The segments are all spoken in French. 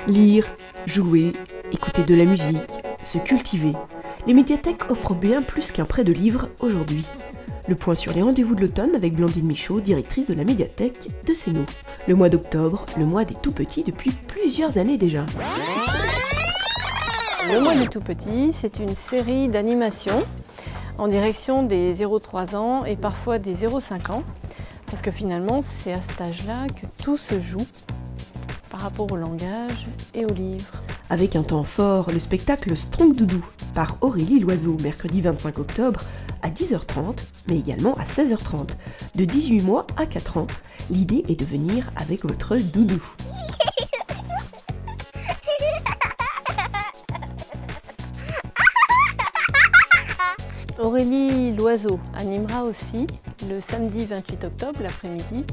Lire, jouer, écouter de la musique, se cultiver. Les médiathèques offrent bien plus qu'un prêt de livres aujourd'hui. Le point sur les rendez-vous de l'automne avec Blandine Michaud, directrice de la médiathèque de Sénaux. Le mois d'octobre, le mois des tout-petits depuis plusieurs années déjà. Le mois des tout-petits, c'est une série d'animations en direction des 0-3 ans et parfois des 0-5 ans. Parce que finalement, c'est à cet âge-là que tout se joue par rapport au langage et aux livres. Avec un temps fort, le spectacle Strong Doudou par Aurélie Loiseau, mercredi 25 octobre à 10h30, mais également à 16h30. De 18 mois à 4 ans, l'idée est de venir avec votre doudou. Aurélie Loiseau animera aussi le samedi 28 octobre l'après-midi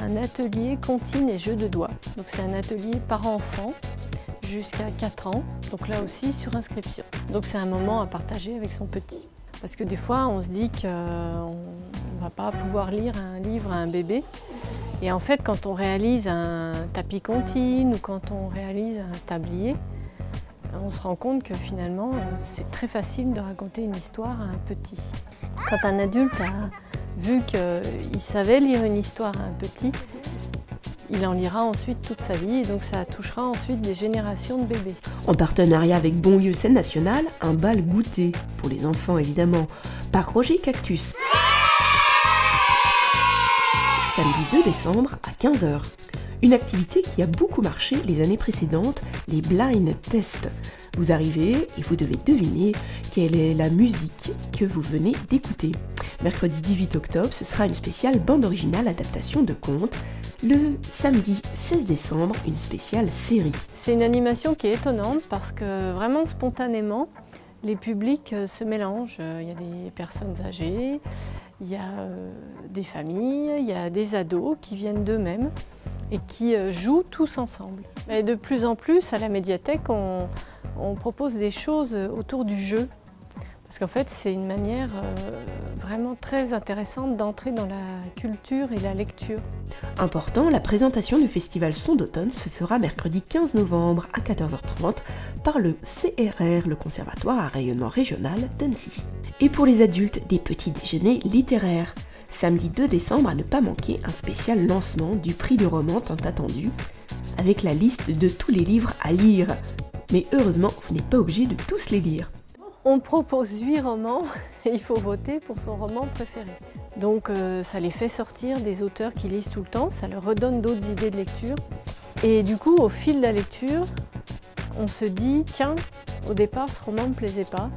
un atelier comptines et jeux de doigts. Donc c'est un atelier par enfant jusqu'à 4 ans, donc là aussi sur inscription. Donc c'est un moment à partager avec son petit. Parce que des fois on se dit qu'on ne va pas pouvoir lire un livre à un bébé. Et en fait quand on réalise un tapis comptine ou quand on réalise un tablier, on se rend compte que finalement c'est très facile de raconter une histoire à un petit. Quand un adulte a vu qu'il savait lire une histoire à un petit, il en lira ensuite toute sa vie et donc ça touchera ensuite des générations de bébés. En partenariat avec Bonlieu Scène Nationale, un bal goûter, pour les enfants évidemment, par Roger Cactus. Samedi 2 décembre à 15h. Une activité qui a beaucoup marché les années précédentes, les blind tests. Vous arrivez et vous devez deviner quelle est la musique que vous venez d'écouter. Mercredi 18 octobre, ce sera une spéciale bande originale adaptation de contes. Le samedi 16 décembre, une spéciale série. C'est une animation qui est étonnante parce que vraiment spontanément, les publics se mélangent. Il y a des personnes âgées, il y a des familles, il y a des ados qui viennent d'eux-mêmes et qui jouent tous ensemble. Et de plus en plus, à la médiathèque, on propose des choses autour du jeu. Parce qu'en fait, c'est une manière vraiment très intéressante d'entrer dans la culture et la lecture. Important, la présentation du festival Son d'automne se fera mercredi 15 novembre à 14h30 par le CRR, le Conservatoire à rayonnement régional d'Annecy. Et pour les adultes, des petits déjeuners littéraires. Samedi 2 décembre, à ne pas manquer, un spécial lancement du prix du roman tant attendu, avec la liste de tous les livres à lire. Mais heureusement, vous n'êtes pas obligé de tous les lire. On propose 8 romans et il faut voter pour son roman préféré. Donc ça les fait sortir des auteurs qui lisent tout le temps, ça leur redonne d'autres idées de lecture. Et du coup, au fil de la lecture, on se dit, tiens, au départ, ce roman ne me plaisait pas.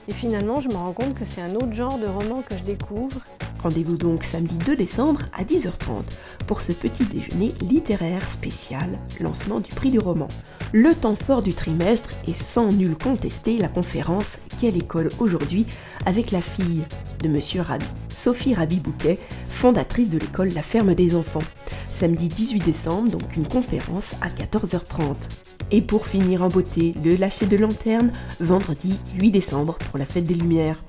Et finalement, je me rends compte que c'est un autre genre de roman que je découvre. Rendez-vous donc samedi 2 décembre à 10h30 pour ce petit déjeuner littéraire spécial, lancement du prix du roman. Le temps fort du trimestre et sans nul contester la conférence Quelle école aujourd'hui avec la fille de Monsieur Rabi, Sophie Rabi-Bouquet, fondatrice de l'école La Ferme des Enfants. Samedi 18 décembre, donc une conférence à 14h30. Et pour finir en beauté, le lâcher de lanterne, vendredi 8 décembre pour la fête des Lumières.